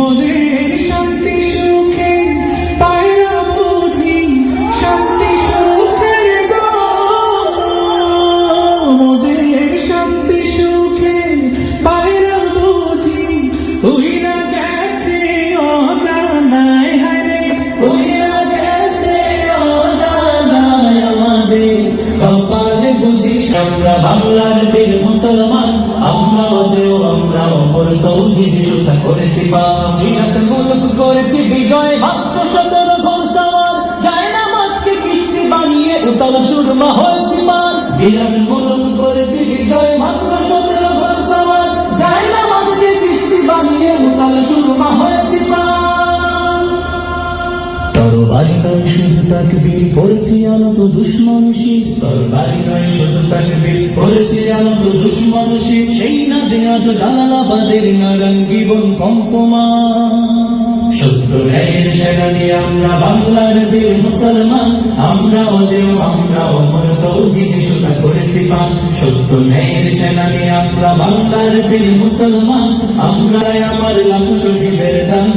মোদের শান্তি সুখে পায়রা বুঝি শান্তি সুখের গো, মোদের শান্তি সুখে পায়রা বুঝি উইরা গেছে অজানায়, হারে উইরা গেছে অজানায় আমাদের কপালে বুঝি। আমরা বাংলার বীর মুসলমান, আমরা অজেয় আমরা অমর তৌহিদ সুতা করেছি বিরাট মুলক করেছি বিজয়, মাত্র 17 ঘোড়সওয়ার যায় না মাঝকে কিস্তি বানিয়ে উতাল সুরমা হয়েছি পার। বিরাট মুলক করেছি বিজয়, মাত্র 17 ঘোড়সওয়ার যায় না মাঝকে কিস্তি বানিয়ে উতাল সুরমা হয়েছি পার। তরবারি নয় শুধু তাকবীর করেছি আনত দুশমন শির, তরবারি নয় শুধু তাকবীর করেছি আনত দুশমন শির। সেই না দেয়া তো জালালাবাদের নারাঙ্গি বন কম্পমান, সত্য ন্যায়ের সেনানি আমরা বাংলার বীর মুসলমান, আমরা অজেয় আমরা অমর তৌহিদ সুতা করেছি পান। সত্য ন্যায়ের সেনানি আমরা বাংলার বীর মুসলমান, আমরা আমার লাখ শহীদের দান।